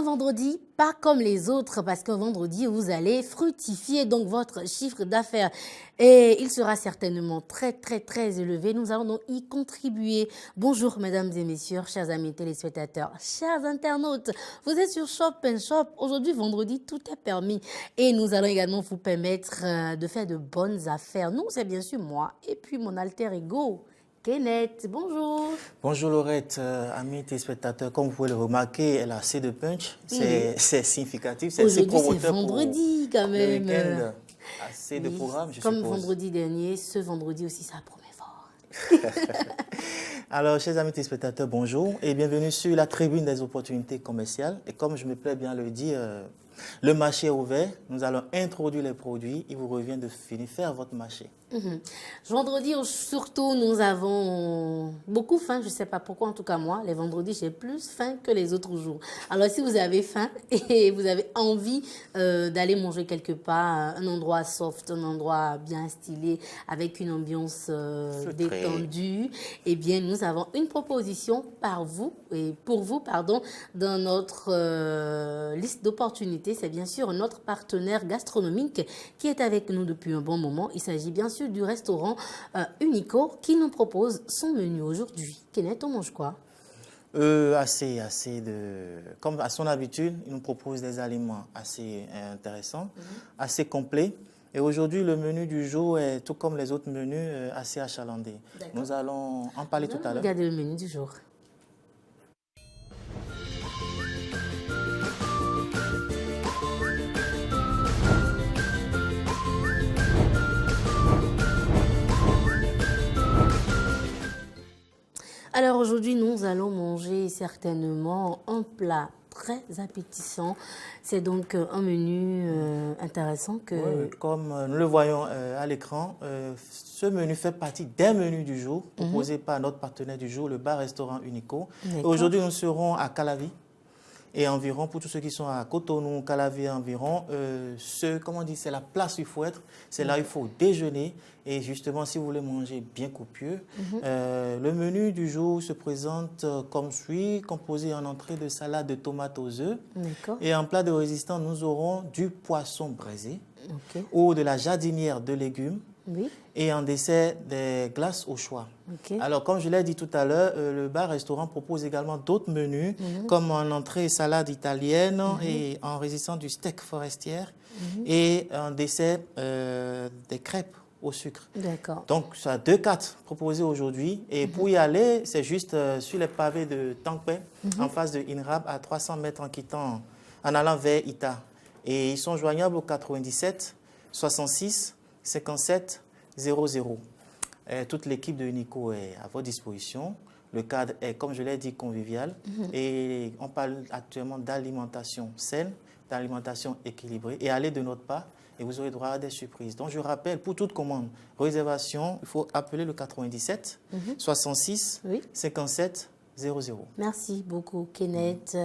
Un vendredi, pas comme les autres, parce qu'un vendredi, vous allez fructifier donc votre chiffre d'affaires. Et il sera certainement très élevé. Nous allons donc y contribuer. Bonjour, mesdames et messieurs, chers amis téléspectateurs, chers internautes. Vous êtes sur Shop & Shop. Aujourd'hui, vendredi, tout est permis. Et nous allons également vous permettre de faire de bonnes affaires. Nous, c'est bien sûr moi et puis mon alter ego. Kenneth, bonjour. Bonjour Laurette, amis téléspectateurs. Comme vous pouvez le remarquer, elle a assez de punch. C'est significatif, c'est assez Aujourd'hui, c'est promoteur vendredi quand même. Le week-end. Assez de programmes, je Comme suppose. vendredi dernier, ce vendredi aussi, ça promet fort. Alors, chers amis téléspectateurs, bonjour et bienvenue sur la tribune des opportunités commerciales. Et comme je me plais bien le dire, le marché est ouvert. Nous allons introduire les produits. Il vous revient de finir faire votre marché. Vendredi, surtout, nous avons beaucoup faim. Je ne sais pas pourquoi, en tout cas moi, les vendredis, j'ai plus faim que les autres jours. Alors, si vous avez faim et vous avez envie d'aller manger quelque part, un endroit soft, un endroit bien stylé, avec une ambiance détendue, eh bien, nous avons une proposition pour vous, dans notre liste d'opportunités. C'est bien sûr notre partenaire gastronomique qui est avec nous depuis un bon moment. Il s'agit bien sûr du restaurant Unico qui nous propose son menu aujourd'hui. Kenneth, on mange quoi? Comme à son habitude, il nous propose des aliments assez intéressants, assez complets. Et aujourd'hui, le menu du jour est, tout comme les autres menus, assez achalandé. Nous allons en parler tout à l'heure. Regardez le menu du jour. Alors aujourd'hui, nous allons manger certainement un plat très appétissant. C'est donc un menu intéressant que... Oui, comme nous le voyons à l'écran, ce menu fait partie des menus du jour proposés par notre partenaire du jour, le bar-restaurant Unico. Aujourd'hui, nous serons à Calavi. Et environ, pour tous ceux qui sont à Cotonou, Calavi environ, c'est la place où il faut être. C'est là où il faut déjeuner. Et justement, si vous voulez manger bien copieux, le menu du jour se présente comme suit, composé en entrée de salade de tomates aux œufs. Et en plat de résistance, nous aurons du poisson braisé ou de la jardinière de légumes. Et en dessert, des glaces au choix. Alors, comme je l'ai dit tout à l'heure, le bar-restaurant propose également d'autres menus, comme en entrée salade italienne et en résistance du steak forestière et en dessert des crêpes au sucre. Donc, ça a 2 cartes proposées aujourd'hui. Et pour y aller, c'est juste sur les pavés de Tankpe, en face de INRAB, à 300 mètres en allant vers Ita. Et ils sont joignables au 97 66 57 00. Toute l'équipe de Unico est à votre disposition. Le cadre est, comme je l'ai dit, convivial. Et on parle actuellement d'alimentation saine, d'alimentation équilibrée. Et allez de notre part et vous aurez droit à des surprises. Donc je rappelle, pour toute commande, réservation, il faut appeler le 97 66 57 00. Merci beaucoup, Kenneth.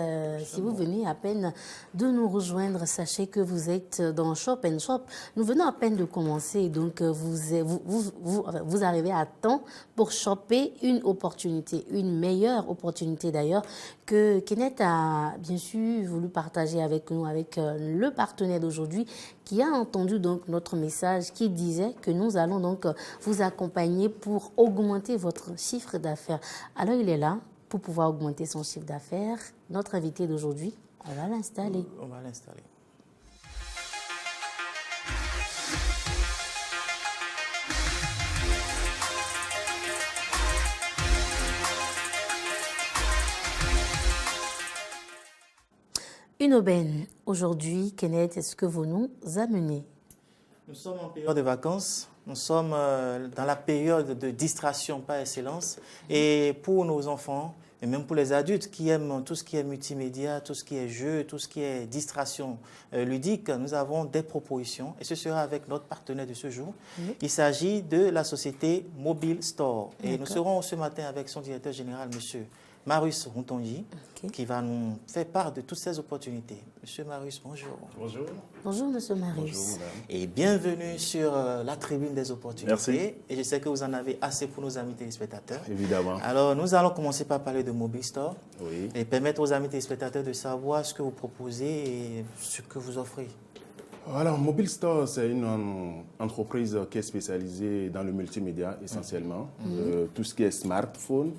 Si vous venez à peine de nous rejoindre, sachez que vous êtes dans Shop & Shop. Nous venons à peine de commencer, donc vous arrivez à temps pour choper une opportunité, une meilleure opportunité d'ailleurs, que Kenneth a bien sûr voulu partager avec nous, avec le partenaire d'aujourd'hui, qui a entendu donc notre message qui disait que nous allons donc vous accompagner pour augmenter votre chiffre d'affaires. Alors il est là. Pour pouvoir augmenter son chiffre d'affaires, notre invité d'aujourd'hui, on va l'installer. On va l'installer. Une aubaine. Aujourd'hui, Kenneth, est-ce que vous nous amenez? Nous sommes en période de vacances. Nous sommes dans la période de distraction par excellence. Et pour nos enfants, et même pour les adultes qui aiment tout ce qui est multimédia, tout ce qui est jeu, tout ce qui est distraction ludique, nous avons des propositions. Et ce sera avec notre partenaire de ce jour. Il s'agit de la société Mobile Store. Et nous serons ce matin avec son directeur général, M. Marius Rontonji, Ok. qui va nous faire part de toutes ces opportunités. Monsieur Marius, bonjour. Bonjour. Bonjour, monsieur Bonjour, Marius. madame. Et bienvenue sur la tribune des opportunités. Merci. Et je sais que vous en avez assez pour nos amis téléspectateurs. Évidemment. Alors, nous allons commencer par parler de Mobile Store Oui. et permettre aux amis téléspectateurs de savoir ce que vous proposez et ce que vous offrez. Alors, Mobile Store, c'est une entreprise qui est spécialisée dans le multimédia essentiellement. Tout ce qui est smartphone,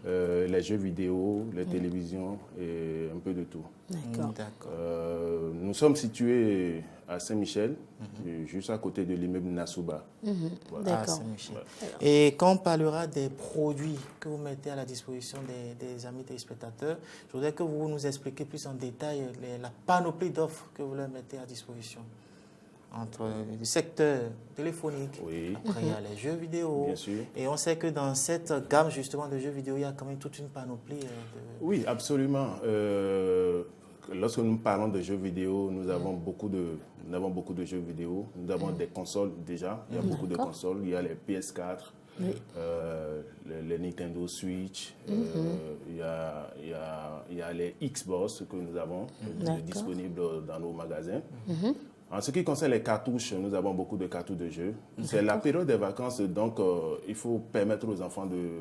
les jeux vidéo, les télévisions et un peu de tout. D'accord. D'accord. Nous sommes situés à Saint-Michel, juste à côté de l'immeuble Nasuba. Voilà. Ah, D'accord. Saint-Michel. Et quand on parlera des produits que vous mettez à la disposition des amis téléspectateurs, je voudrais que vous nous expliquiez plus en détail la panoplie d'offres que vous leur mettez à disposition. Entre le secteur téléphonique, Oui. après il y a les jeux vidéo. Bien sûr. Et on sait que dans cette gamme justement de jeux vidéo, il y a quand même toute une panoplie de... Oui, absolument. Lorsque nous parlons de jeux vidéo, nous avons beaucoup de jeux vidéo. Nous avons des consoles déjà. Il y a beaucoup de D'accord. consoles. Il y a les PS4, Oui. les Nintendo Switch. Il y a les Xbox que nous avons D'accord. disponibles dans nos magasins. En ce qui concerne les cartouches, nous avons beaucoup de cartouches de jeux. C'est la période des vacances, donc il faut permettre aux enfants de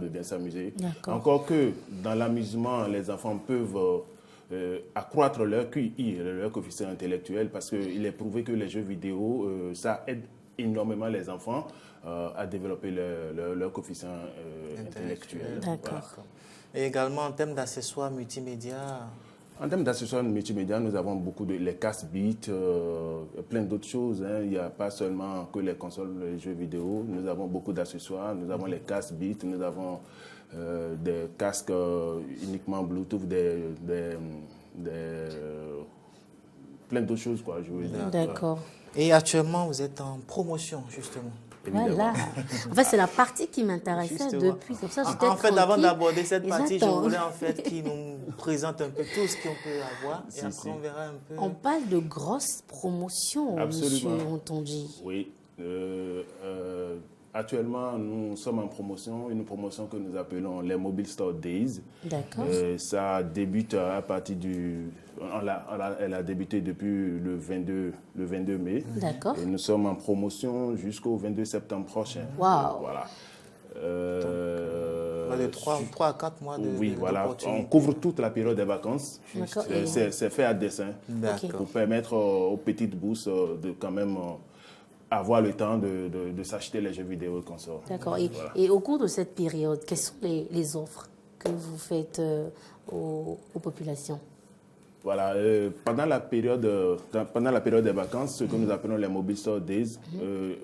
bien s'amuser. D'accord. Encore que dans l'amusement, les enfants peuvent accroître leur QI, leur coefficient intellectuel, parce qu'il est prouvé que les jeux vidéo, ça aide énormément les enfants à développer leur coefficient intellectuel. D'accord. Et également en termes d'accessoires multimédia... En termes d'accessoires multimédia, nous avons beaucoup de les casques-beats, plein d'autres choses. Hein. Il n'y a pas seulement que les consoles, les jeux vidéo. Nous avons beaucoup d'accessoires. Nous avons les casques-beats, nous avons des casques uniquement Bluetooth, plein d'autres choses, quoi, je veux dire. D'accord. Et actuellement, vous êtes en promotion, justement. Voilà. En fait, c'est la partie qui m'intéressait Justement. depuis. Comme ça, j'étais En fait, avant tranquille. d'aborder cette partie, je J'attends. voulais en fait qu'il nous présente un peu tout ce qu'on peut avoir. Et Si, après, si. on verra un peu. On parle de grosses promotions, Absolument. monsieur Rontonji. Oui. Actuellement, nous sommes en promotion, une promotion que nous appelons les Mobile Store Days. D'accord. Ça débute à partir du... Elle a débuté depuis le 22 mai. D'accord. Et nous sommes en promotion jusqu'au 22 septembre prochain. Waouh. Voilà. De 3 à 4 mois de Oui, voilà. d'opportunités. On couvre toute la période des vacances. D'accord. C'est fait à dessein D'accord. pour permettre aux petites bourses de quand même avoir le temps de s'acheter les jeux vidéo qu'on sort. D'accord. Voilà. Et au cours de cette période, quelles sont les offres que vous faites aux populations? Voilà, pendant la période des vacances, ce que nous appelons les Mobile Store Days,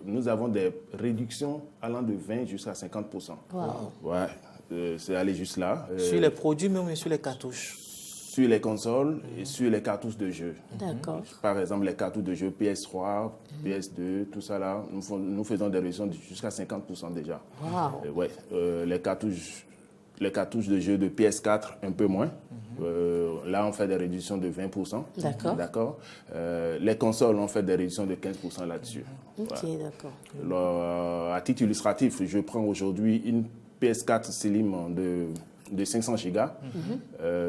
nous avons des réductions allant de 20 jusqu'à 50%. Wow. Ouais, c'est aller juste là. Sur les produits, mais aussi sur les cartouches. Sur les consoles et sur les cartouches de jeux. D'accord. Par exemple, les cartouches de jeux PS3, PS2, tout ça là, nous faisons des réductions jusqu'à 50% déjà. Wow. Ouais, les cartouches de jeux de PS4, un peu moins. Là, on fait des réductions de 20%. D'accord. D'accord. Les consoles, on fait des réductions de 15% là-dessus. Ok, Voilà. d'accord. Alors, à titre illustratif, je prends aujourd'hui une PS4 Slim de 500 Go.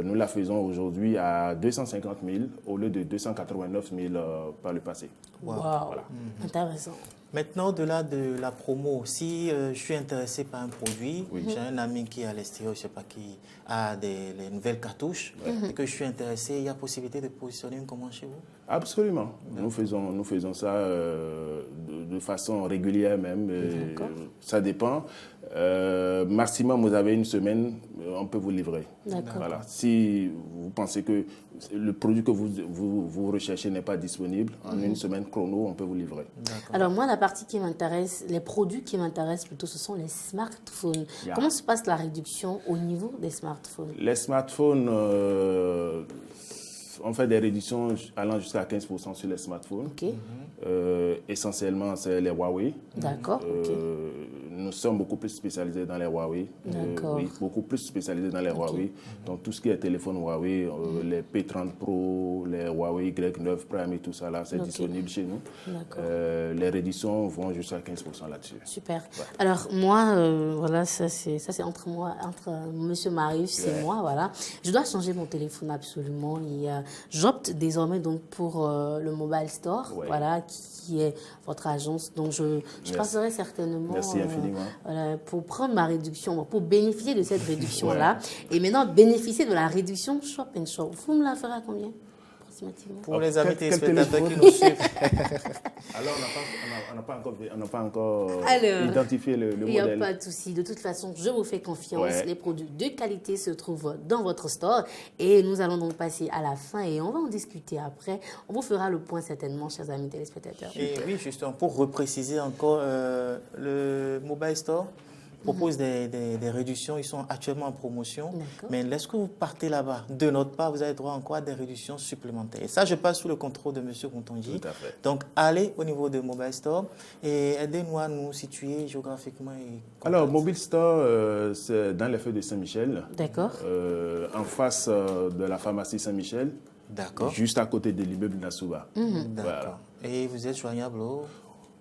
Nous la faisons aujourd'hui à 250 000 au lieu de 289 000 par le passé. Wow. Voilà. Intéressant. Maintenant, au-delà de la promo, si je suis intéressé par un produit, j'ai un ami qui est à l'extérieur, je ne sais pas qui, a les nouvelles cartouches, et que je suis intéressé, il y a possibilité de positionner une commande chez vous? Absolument. Nous faisons ça de façon régulière même. Ça dépend. Maximum, vous avez une semaine, on peut vous livrer. D'accord. Voilà. Si vous pensez que le produit que vous recherchez n'est pas disponible, en une semaine chrono, on peut vous livrer. Alors moi, la partie qui m'intéresse, les produits qui m'intéressent plutôt, ce sont les smartphones. Yeah. Comment se passe la réduction au niveau des smartphones? Les smartphones, on fait des réductions allant jusqu'à 15% sur les smartphones. Ok. Essentiellement, c'est les Huawei. D'accord. Ok. nous sommes beaucoup plus spécialisés dans les Huawei. Oui, beaucoup plus spécialisés dans les Huawei. Donc tout ce qui est téléphone Huawei, les P30 Pro, les Huawei Y9 Prime et tout ça, là, c'est disponible chez nous. Les réductions vont jusqu'à 15% là-dessus. Super. Ouais. Alors moi, voilà, ça c'est entre moi, entre Monsieur Marius et moi, voilà. Je dois changer mon téléphone absolument et j'opte désormais donc pour le Mobile Store, voilà, qui est votre agence. Donc je passerai certainement pour prendre ma réduction, pour bénéficier de cette réduction-là. Et maintenant, bénéficier de la réduction Shop & Shop. Vous me la ferez à combien? Pour les amis téléspectateurs qui nous suivent. Alors, on n'a pas encore identifié le modèle. Il n'y a pas de souci. De toute façon, je vous fais confiance. Les produits de qualité se trouvent dans votre store. Et nous allons donc passer à la fin et on va en discuter après. On vous fera le point certainement, chers amis téléspectateurs. Et oui, justement, pour repréciser encore, le Mobile Store propose des réductions. Ils sont actuellement en promotion. Mais lorsque vous partez là-bas, de notre part, vous avez droit encore à des réductions supplémentaires. Et ça, je passe sous le contrôle de M. Kontonji. Tout à fait. Donc, allez au niveau de Mobile Store et aidez-nous à nous situer géographiquement. Alors, Mobile Store, c'est dans les feux de Saint-Michel. D'accord. En face de la pharmacie Saint-Michel. D'accord. Juste à côté de l'immeuble Nasuba. D'accord. Voilà. Et vous êtes joignable au...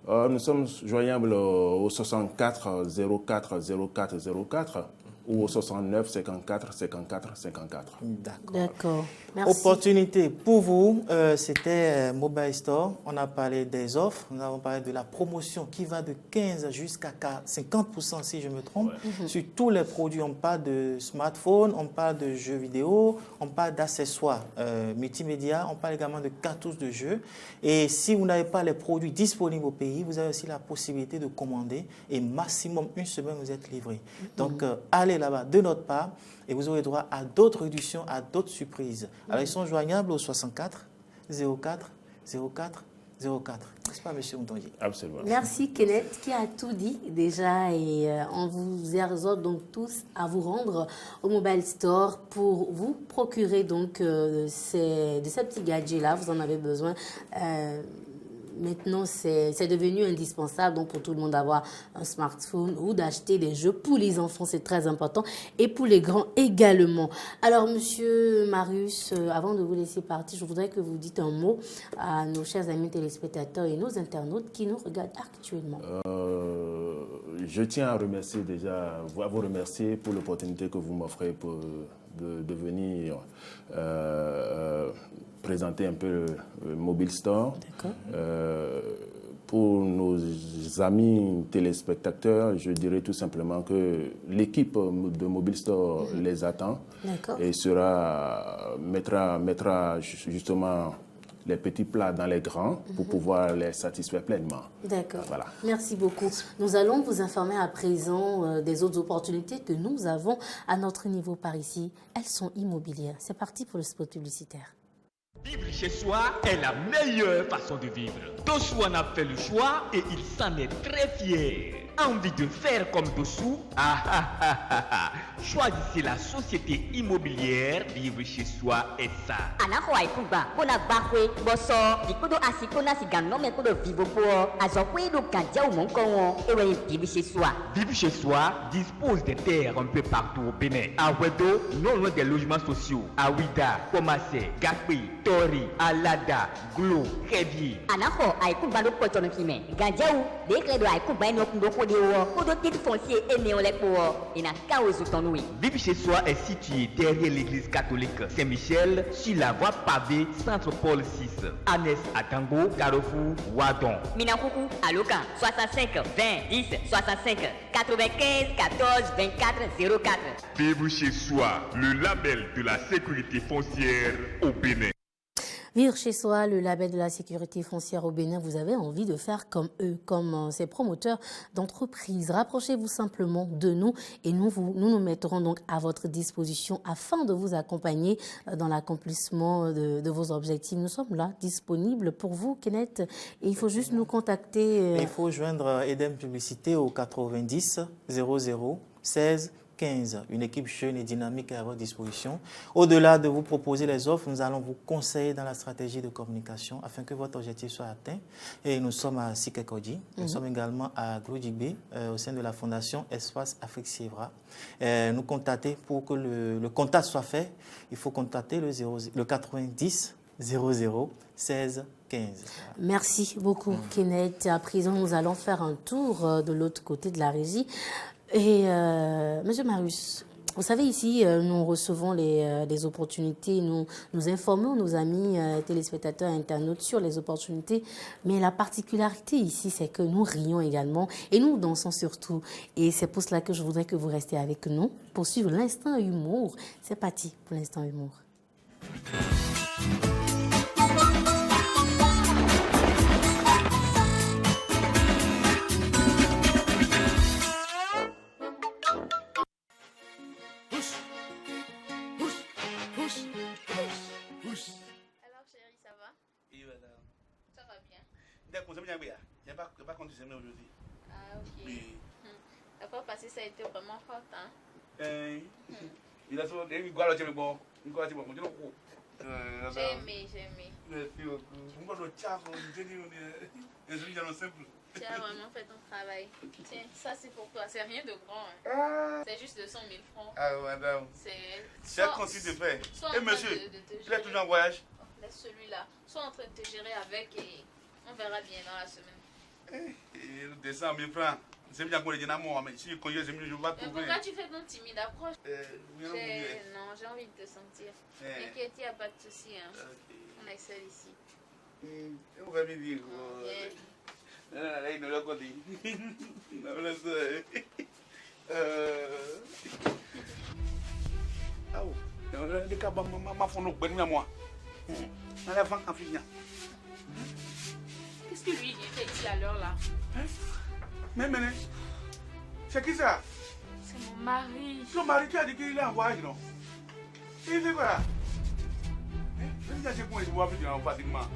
Nous sommes joignables au 64 04 04 04 ou au 69 54 54 54. D'accord. Merci. Opportunité pour vous, c'était Mobile Store. On a parlé des offres, nous avons parlé de la promotion qui va de 15 jusqu'à 50% si je me trompe. Sur tous les produits, on parle de smartphone, on parle de jeux vidéo, on parle d'accessoires multimédia, on parle également de cartouches de jeux. Et si vous n'avez pas les produits disponibles au pays, vous avez aussi la possibilité de commander et maximum une semaine vous êtes livré. Donc allez là-bas de notre part et vous aurez droit à d'autres réductions, à d'autres surprises. Alors ils sont joignables au 64 04 04 04. N'est-ce pas, M. Kontonji? Absolument. Merci Kenneth qui a tout dit déjà et on vous exhorte donc tous à vous rendre au Mobile Store pour vous procurer donc de ces petits gadgets-là. Vous en avez besoin. Maintenant, c'est devenu indispensable donc pour tout le monde d'avoir un smartphone ou d'acheter des jeux. Pour les enfants, c'est très important et pour les grands également. Alors, Monsieur Marius, avant de vous laisser partir, je voudrais que vous dites un mot à nos chers amis téléspectateurs et nos internautes qui nous regardent actuellement. Je tiens à vous remercier pour l'opportunité que vous m'offrez de venir présenter un peu le Mobile Store. Pour nos amis téléspectateurs, je dirais tout simplement que l'équipe de Mobile Store les attend et mettra justement les petits plats dans les grands pour pouvoir les satisfaire pleinement. D'accord. Voilà. Merci beaucoup. Nous allons vous informer à présent des autres opportunités que nous avons à notre niveau par ici. Elles sont immobilières. C'est parti pour le spot publicitaire. Vivre chez soi est la meilleure façon de vivre. Dossou en a fait le choix et il s'en est très fier. Envie de faire comme Dossou? Choisissez la société immobilière Vivre chez soi SA. Anahoai Kuba, Bona Bakwe, Bosso, Dikodo Asikona Sigano Mekodo Vivo Poor, Azokwe do Kandia ou Monkongo, et Vivre chez soi. Vivre chez soi dispose de terres un peu partout au Bénin. À Wedo, non loin des logements sociaux. À Ouida, Komase, Gakwe, Tori, Alada, Glo, Révier. Anaho, Aïkuba no Kotono Kime, Gandiaou, Dekredo Aïkuba no Kundoko de Wo, Kodo titre foncier et néolepo, et n'a Kaozu Tonoui. Vivre chez soi est situé derrière l'église catholique Saint-Michel, sur la voie pavée Centre Paul 6, Anès à Tango, Carrefour, Wadon. Minakuku, Aloka, 65 20 10 65 95 14 24 04. Vivre chez soi, le label de la sécurité foncière au Bénin. Vivre chez soi, le label de la sécurité foncière au Bénin, vous avez envie de faire comme eux, comme ces promoteurs d'entreprises. Rapprochez-vous simplement de nous et nous mettrons donc à votre disposition afin de vous accompagner dans l'accomplissement de vos objectifs. Nous sommes là, disponibles pour vous, Kenneth, et il faut juste nous contacter. Il faut joindre Eden Publicité au 90 00 16 15. Une équipe jeune et dynamique est à votre disposition. Au-delà de vous proposer les offres, nous allons vous conseiller dans la stratégie de communication afin que votre objectif soit atteint. Et nous sommes à Sikekodi. Nous sommes également à Glodjigbe, au sein de la Fondation Espace Afrique Sievra. Nous contacter pour que le contact soit fait. Il faut contacter le 90 00 16 15. Merci beaucoup, Kenneth. À présent, nous allons faire un tour de l'autre côté de la régie. Et Monsieur Marius, vous savez, ici, nous recevons les opportunités, nous informons nos amis téléspectateurs et internautes sur les opportunités. Mais la particularité ici, c'est que nous rions également et nous dansons surtout. Et c'est pour cela que je voudrais que vous restiez avec nous pour suivre l'instant humour. C'est parti pour l'instant humour. Il pas aujourd'hui. Ah, ok. Oui. La fois passée, ça a été vraiment fort, hein? Il a souvent dit, j'ai aimé. Merci beaucoup. Tu as vraiment fait ton travail. Tiens, ça c'est pour toi. C'est rien de grand. Hein. C'est juste 200 000 francs. Ah, madame. C'est conçu de faire. Et monsieur, il est toujours en voyage? Laisse celui-là. Sois en train de te gérer avec et on verra bien dans la semaine. 200 000 francs. C'est bien qu'on ait dit amour, mais si je connais, je ne vais pas trouver. Pourquoi tu fais ton timide approche? Non, j'ai envie de te sentir. T'inquiète, il n'y a pas de souci. Hein. Okay. On excelle ici. On va bien dire. Non, il ne l'a pas dit. Ah oui. Les cas, ma fond, moi. Qu'est-ce que lui il fait ici à l'heure là? Mais c'est qui ça? C'est mon mari. Ton mari, tu as dit qu'il est en voyage, non? Il fait quoi là? J'ai quoi, je vois plus pratiquement.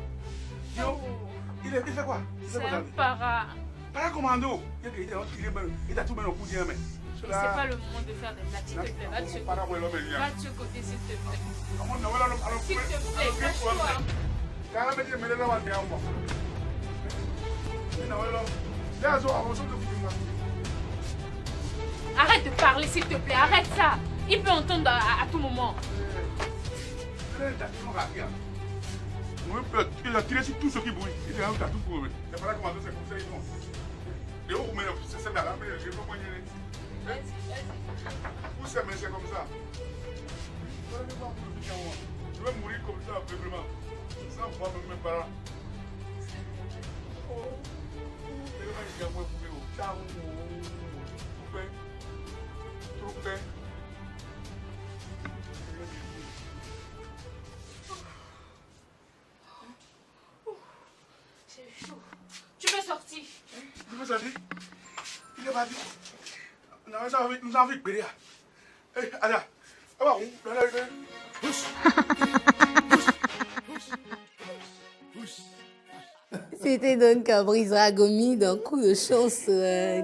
Il fait quoi? C'est un para. Paracommando? Il a tout mis au coup de main. C'est pas le moment de faire des blagues, s'il te plaît. Va de ce côté, s'il te plaît. S'il te plaît, cache-toi. Arrête de parler, s'il te plaît, arrête ça. Il peut entendre à tout moment. Il a tiré sur tout ce qui bouge. Il a tout pour eux. C'est pas là comment c'est comme ça, ils font. C'est là, mais je ne peux pas y aller. Où c'est, mais c'est comme ça. Je vais mourir comme ça, vraiment. Sans voir mes parents. C'est chaud. Tu veux sortir? Tu veux sortir? Il est parti. Nous avons envie de périr. Allez, C'était donc Brisera Gomi d'un coup de chance,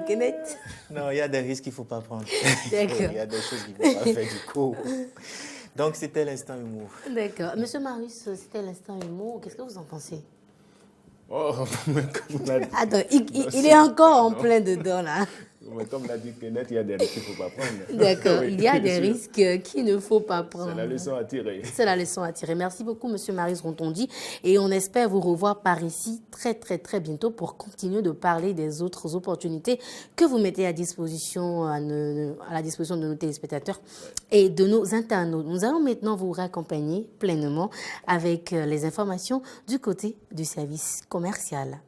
Kenneth. Non, il y a des risques qu'il ne faut pas prendre. D'accord. Il y a des choses qu'il ne faut pas faire du coup. Donc, c'était l'instant humour. D'accord. Monsieur Marius, c'était l'instant humour. Qu'est-ce que vous en pensez? Oh, comme l'a dit. Attends, il est encore en plein dedans, là. Mais comme l'a dit Kenneth, il y a des risques qu'il ne faut pas prendre. D'accord, oui, il y a des risques qu'il ne faut pas prendre. C'est la leçon à tirer. C'est la leçon à tirer. Merci beaucoup, Monsieur Marius Rontondi. Et on espère vous revoir par ici très, très, très bientôt pour continuer de parler des autres opportunités que vous mettez à disposition, à la disposition de nos téléspectateurs et de nos internautes. Nous allons maintenant vous raccompagner pleinement avec les informations du côté du service commercial.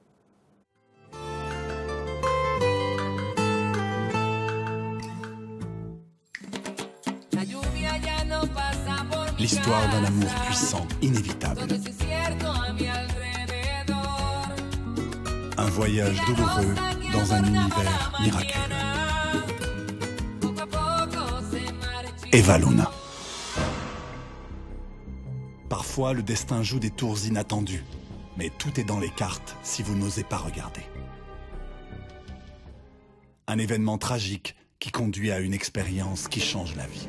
L'histoire d'un amour puissant, inévitable. Un voyage douloureux dans un univers miraculeux. Eva Luna. Parfois, le destin joue des tours inattendues, mais tout est dans les cartes si vous n'osez pas regarder. Un événement tragique qui conduit à une expérience qui change la vie.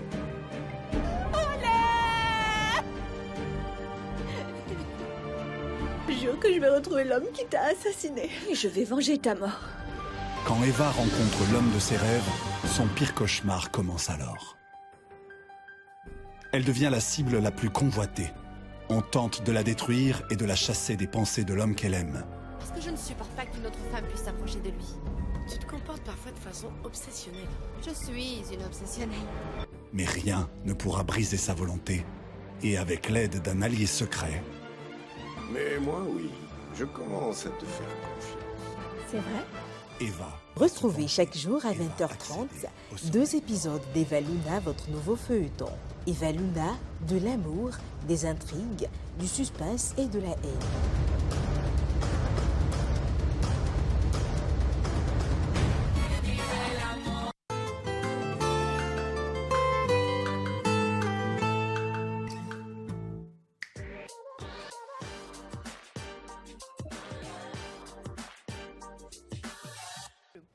Je jure que je vais retrouver l'homme qui t'a assassiné. Et je vais venger ta mort. Quand Eva rencontre l'homme de ses rêves, son pire cauchemar commence alors. Elle devient la cible la plus convoitée. On tente de la détruire et de la chasser des pensées de l'homme qu'elle aime. Parce que je ne supporte pas qu'une autre femme puisse s'approcher de lui. Tu te comportes parfois de façon obsessionnelle. Je suis une obsessionnelle. Mais rien ne pourra briser sa volonté. Et avec l'aide d'un allié secret... Mais moi, oui, je commence à te faire confiance. C'est vrai? Eva. Retrouvez chaque jour à 20h30 2 épisodes d'Eva Luna, votre nouveau feuilleton. Eva Luna, de l'amour, des intrigues, du suspense et de la haine.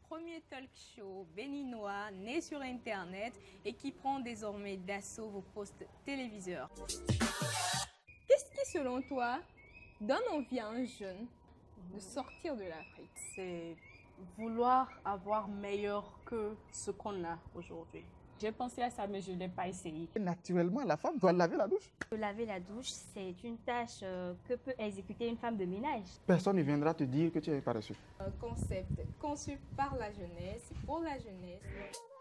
Premier talk show béninois né sur Internet et qui prend désormais d'assaut vos postes téléviseurs. Qu'est-ce qui, selon toi, donne envie à un jeune de sortir de l'Afrique? C'est vouloir avoir meilleur que ce qu'on a aujourd'hui. J'ai pensé à ça, mais je ne l'ai pas essayé. Naturellement, la femme doit laver la douche. Laver la douche, c'est une tâche que peut exécuter une femme de ménage. Personne ne viendra te dire que tu es paresseux. Un concept conçu par la jeunesse, pour la jeunesse.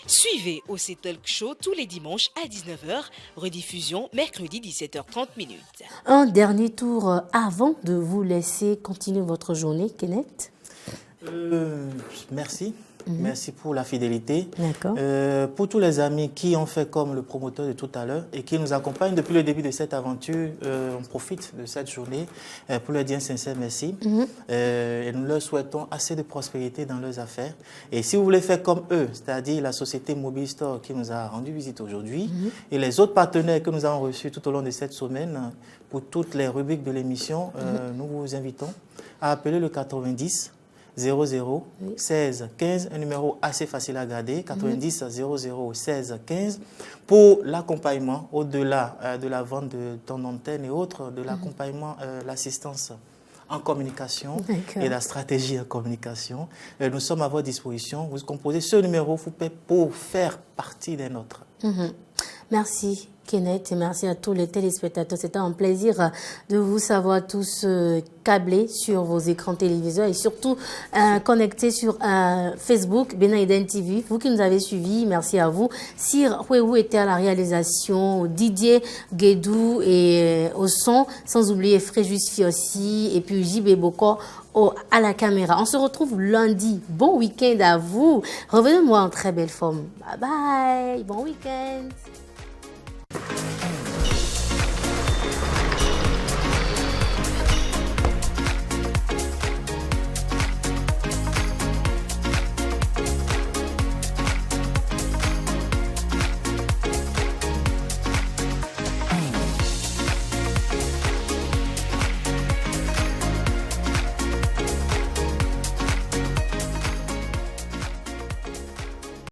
Suivez OC Talk Show tous les dimanches à 19h, rediffusion mercredi 17h30. Un dernier tour avant de vous laisser continuer votre journée, Kenneth. Merci. Merci pour la fidélité. D'accord. Pour tous les amis qui ont fait comme le promoteur de tout à l'heure et qui nous accompagnent depuis le début de cette aventure, on profite de cette journée pour leur dire un sincère merci. Et nous leur souhaitons assez de prospérité dans leurs affaires. Et si vous voulez faire comme eux, c'est-à-dire la société Mobile Store qui nous a rendu visite aujourd'hui et les autres partenaires que nous avons reçus tout au long de cette semaine, pour toutes les rubriques de l'émission, nous vous invitons à appeler le 90 00 16 15, un numéro assez facile à garder, 90 00 16 15, pour l'accompagnement au-delà de la vente de temps d'antenne et autres, de l'accompagnement, l'assistance en communication et la stratégie en communication. Nous sommes à votre disposition. Vous composez ce numéro pour faire partie des nôtres. Merci Kenneth et merci à tous les téléspectateurs. C'était un plaisir de vous savoir tous câblés sur vos écrans téléviseurs et surtout connectés sur Facebook, Bénin Eden TV. Vous qui nous avez suivis, merci à vous. Sir Huewu était à la réalisation, Didier Guédou et au son, sans oublier Fréjus Fiossi et puis JB Boko à la caméra. On se retrouve lundi. Bon week-end à vous. Revenez-moi en très belle forme. Bye bye. Bon week-end.